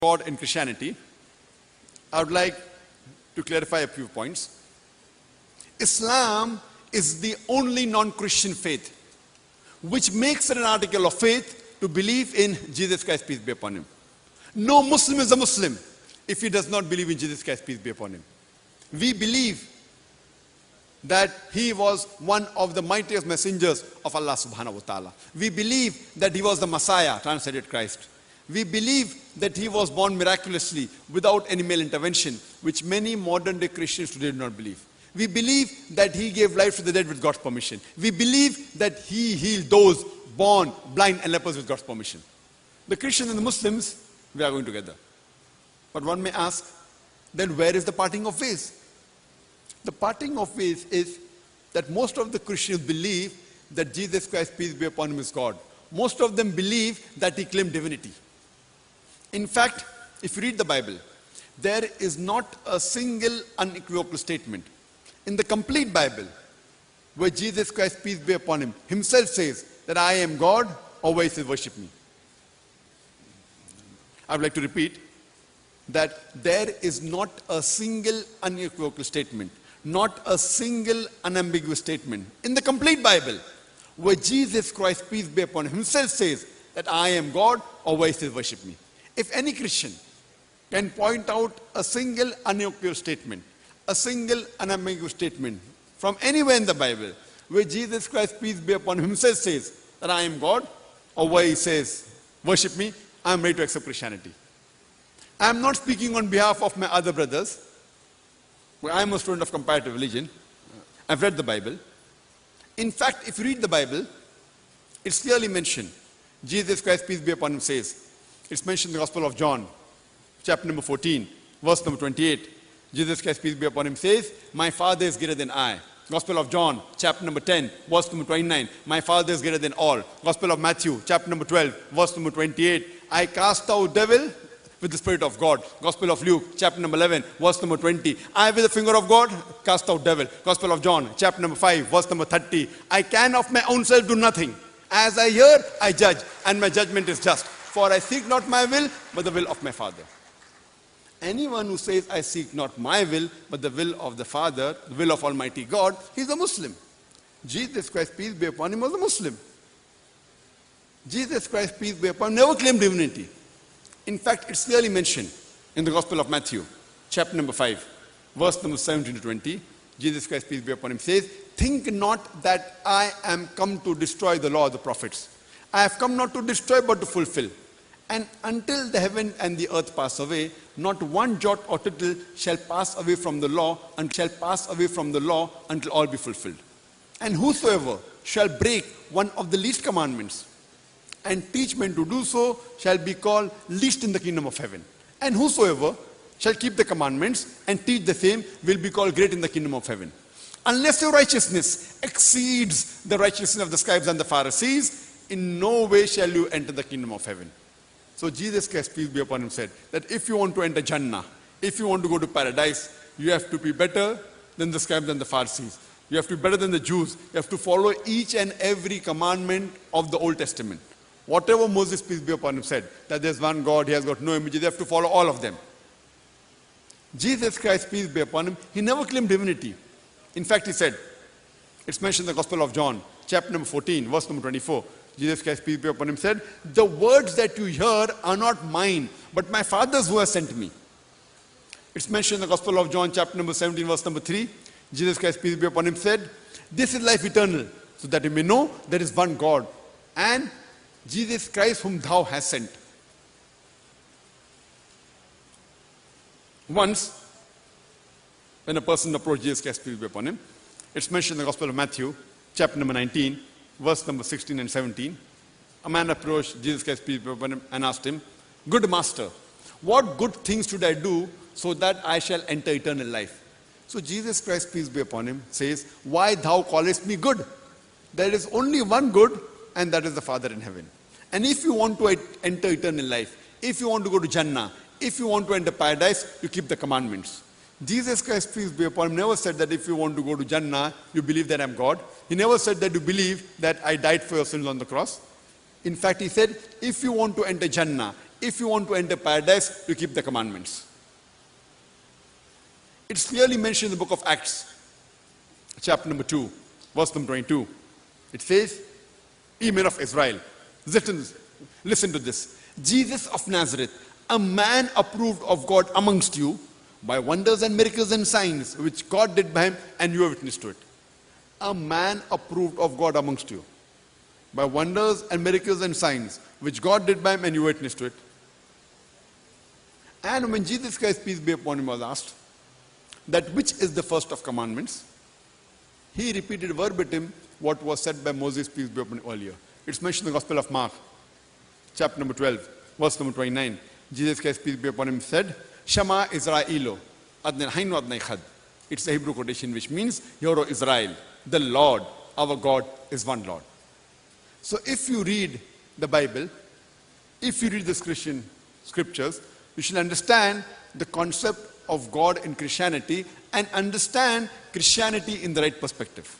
God in Christianity, I would like to clarify a few points. Islam is the only non-Christian faith which makes it an article of faith to believe in Jesus Christ, peace be upon him. No Muslim is a Muslim if he does not believe in Jesus Christ, peace be upon him. We believe that he was one of the mightiest messengers of Allah subhanahu wa ta'ala. We believe that he was the Messiah, translated Christ. We believe that he was born miraculously without any male intervention, which many modern day Christians today do not believe. We believe that he gave life to the dead with God's permission. We believe that he healed those born blind and lepers with God's permission. The Christians and the Muslims, we are going together. But one may ask, then where is the parting of ways? The parting of ways is that most of the Christians believe that Jesus Christ, peace be upon him, is God. Most of them believe that he claimed divinity. In fact, if you read the Bible, there is not a single unequivocal statement in the complete Bible where Jesus Christ, peace be upon him, himself says that I am God, or where he says worship me. I would like to repeat that there is not a single unequivocal statement, not a single unambiguous statement in the complete Bible where Jesus Christ, peace be upon him, himself says that I am God, or where he says worship me. If any Christian can point out a single unequivocal statement, a single unambiguous statement from anywhere in the Bible where Jesus Christ, peace be upon him, himself says that I am God, or where he says worship me, I am ready to accept Christianity. I am not speaking on behalf of my other brothers. I am a student of comparative religion. I've read the Bible. In fact, if you read the Bible, it's clearly mentioned. Jesus Christ, peace be upon him, says, it's mentioned in the Gospel of John, chapter number 14, verse number 28. Jesus Christ, peace be upon him, says, my Father is greater than I. Gospel of John, chapter number 10, verse number 29. My Father is greater than all. Gospel of Matthew, chapter number 12, verse number 28. I cast out devil with the Spirit of God. Gospel of Luke, chapter number 11, verse number 20. I, with the finger of God, cast out devil. Gospel of John, chapter number 5, verse number 30. I can of my own self do nothing. As I hear, I judge, and my judgment is just. For I seek not my will, but the will of my Father. Anyone who says, I seek not my will, but the will of the Father, the will of Almighty God, he's a Muslim. Jesus Christ, peace be upon him, was a Muslim. Jesus Christ, peace be upon him, never claimed divinity. In fact, it's clearly mentioned in the Gospel of Matthew, chapter number 5, verse number 17 to 20. Jesus Christ, peace be upon him, says, think not that I am come to destroy the law of the prophets. I have come not to destroy, but to fulfill. And until the heaven and the earth pass away, not one jot or tittle shall pass away from the law, and shall pass away from the law until all be fulfilled. And whosoever shall break one of the least commandments and teach men to do so shall be called least in the kingdom of heaven. And whosoever shall keep the commandments and teach the same will be called great in the kingdom of heaven. Unless your righteousness exceeds the righteousness of the scribes and the Pharisees, in no way shall you enter the kingdom of heaven. So Jesus Christ, peace be upon him, said that if you want to enter Jannah, if you want to go to paradise, you have to be better than the scribes and the Pharisees. You have to be better than the Jews. You have to follow each and every commandment of the Old Testament. Whatever Moses, peace be upon him, said, that there's one God, he has got no images, you have to follow all of them. Jesus Christ, peace be upon him, he never claimed divinity. In fact, he said, it's mentioned in the Gospel of John, chapter number 14, verse number 24. Jesus Christ, peace be upon him, said, the words that you hear are not mine, but my Father's who has sent me. It's mentioned in the Gospel of John, chapter number 17, verse number 3. Jesus Christ, peace be upon him, said, this is life eternal, so that you may know there is one God, and Jesus Christ whom thou hast sent. Once, when a person approached Jesus Christ, peace be upon him, it's mentioned in the Gospel of Matthew, chapter number 19, verse number 16 and 17. A man approached Jesus Christ, peace be upon him, and asked him, good master, what good things should I do so that I shall enter eternal life? So Jesus Christ, peace be upon him, says, why thou callest me good? There is only one good, and that is the Father in heaven. And if you want to enter eternal life, if you want to go to Jannah, if you want to enter paradise, you keep the commandments. Jesus Christ, peace be upon him, never said that if you want to go to Jannah, you believe that I'm God. He never said that you believe that I died for your sins on the cross. In fact, he said, if you want to enter Jannah, if you want to enter paradise, you keep the commandments. It's clearly mentioned in the book of Acts, chapter number 2, verse number 22. It says, "Ye men of Israel, listen to this. Jesus of Nazareth, a man approved of God amongst you by wonders and miracles and signs which God did by him, and you are witness to it." A man approved of God amongst you by wonders and miracles and signs which God did by him, and you witness to it. And when Jesus Christ, peace be upon him, was asked that which is the first of commandments, he repeated verbatim what was said by Moses, peace be upon him, earlier. It's mentioned in the Gospel of Mark, chapter number 12, verse number 29. Jesus Christ, peace be upon him, said, "Shema Israelo, Adnai Hainu Adnai Chad." It's a Hebrew quotation which means, "Hear, O Israel, the Lord, our God, is one Lord." So if you read the Bible, if you read the Christian scriptures, you should understand the concept of God in Christianity and understand Christianity in the right perspective.